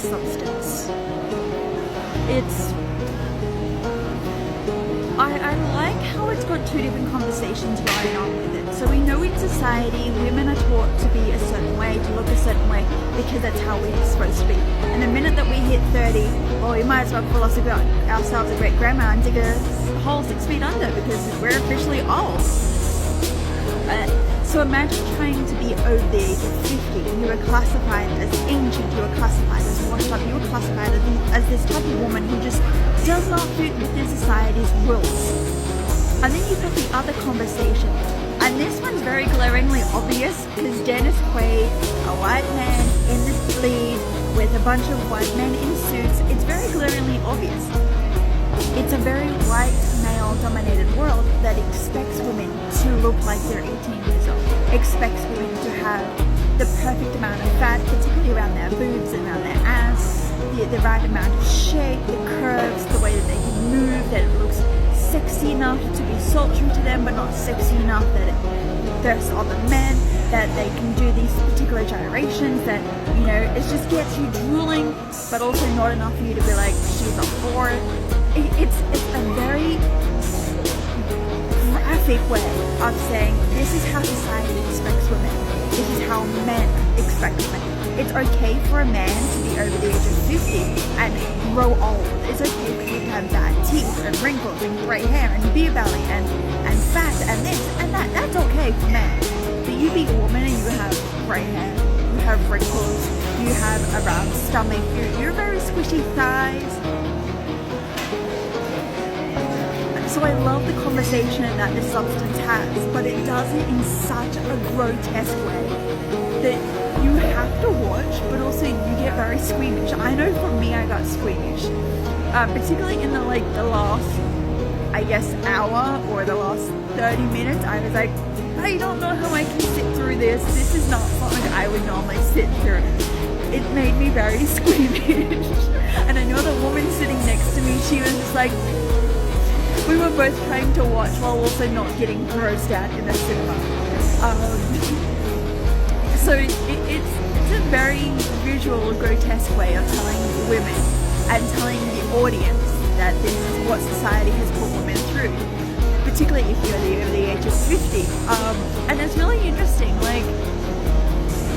substance. I like how it's got two different conversations going on with it. So we know in society women are taught to be a certain way, to look a certain way, because that's how we're supposed to be. And the minute that we hit 30, well, we might as well call ourselves a great grandma and dig a hole 6 feet under, because we're officially old. So imagine trying to be over the age of 50. You were classified as ancient, you were classified as washed up, you were classified as this type of woman who just does not fit within society's rules. And then you've got the other conversation. And this one's very glaringly obvious because Dennis Quaid, a white man in the lead with a bunch of white men in suits, it's very glaringly obvious. It's a very white, male-dominated world that expects women to look like they're 18 years old, expects women to have the perfect amount of fat, particularly around their boobs and around their ass, the right amount of shape, the curves, the way that they can move, that it looks sexy enough to be sultry to them, but not sexy enough that it thirsts other men, that they can do these particular gyrations that, you know, it just gets you drooling, but also not enough for you to be like, she's a whore. It's a very graphic way of saying this is how society expects women. This is how men expect women. It's okay for a man to be over the age of 50 and grow old. It's okay for you to have bad teeth and wrinkles and grey hair and beer belly and fat and this and that. That's okay for men. But you be a woman and you have grey hair, you have wrinkles, you have a round stomach, you're very squishy thighs. So I love the conversation that this substance has, but it does it in such a grotesque way that you have to watch, but also you get very squeamish. I know for me, I got squeamish, particularly in the last, I guess, hour or the last 30 minutes. I was like, I don't know how I can sit through this. This is not something I would normally sit through. It made me very squeamish. And I know the woman sitting next to me, she was just like, we were both trying to watch while also not getting grossed out in the cinema. So it's a very visual, grotesque way of telling women and telling the audience that this is what society has put women through, particularly if you're over the age of 50. And it's really interesting, like,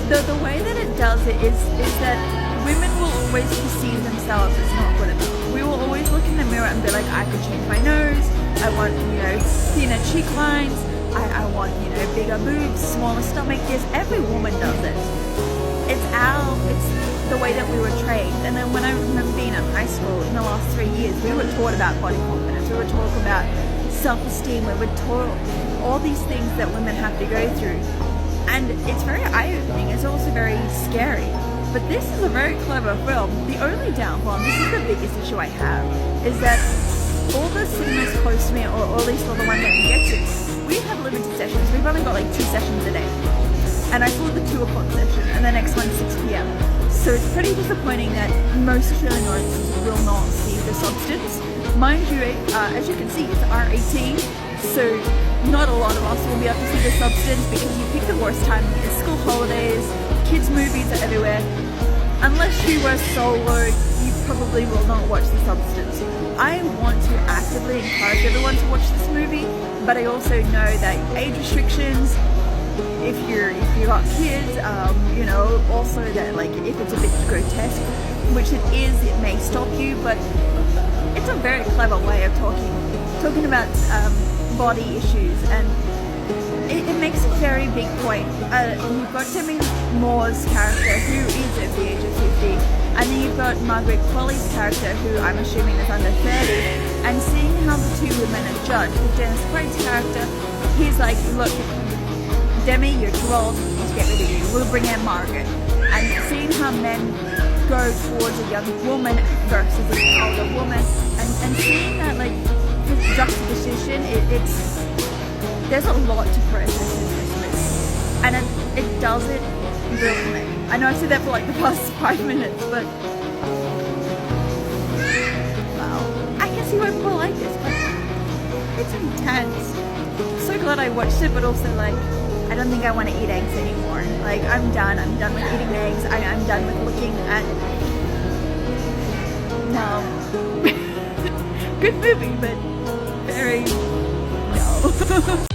the way that it does it is that women will always perceive themselves as not good enough. We will always look in the mirror and be like, I could change my nose, I want, thinner cheek lines, I want, bigger boobs, smaller stomach. Yes, every woman does it. It's the way that we were trained. And then when I remember being in high school in the last 3 years, we were taught about body confidence, we were taught about self-esteem, we were taught all these things that women have to go through. And it's very eye-opening, it's also very scary. But this is a very clever film. The only downfall, and this is the biggest issue I have, is that all the cinemas close to me, or at least all the ones I can get to, we have limited sessions. We've only got like 2 sessions a day. And I saw the 2 o'clock session, and the next one's 6 p.m. So it's pretty disappointing that most Australian audiences will not see the substance. Mind you, as you can see, it's R18, so not a lot of us will be able to see the substance because you pick the worst time. It's school holidays, kids' movies are everywhere. Unless you were solo, you probably will not watch The Substance. I want to actively encourage everyone to watch this movie, but I also know that age restrictions, if you got kids, also that if it's a bit grotesque, which it is, it may stop you, but it's a very clever way of talking about body issues, and it makes a very big point. You've got Demi Moore's character, who is at the age of 50, and then you've got Margaret Qualley's character, who I'm assuming is under 30, and seeing how the 2 women are judged. With Dennis Quaid's character, he's like, look, Demi, you're too old, we need to get rid of you, we'll bring in Margaret. And seeing how men go towards a young woman versus an older woman, and seeing that, this juxtaposition, there's a lot to process in this movie, and it does it brilliantly. I know I said that for the past 5 minutes, but wow, I can see why people like this, but it's intense. So glad I watched it, but also I don't think I want to eat eggs anymore. I'm done with eating eggs. I'm done with looking at Good movie, but very dull.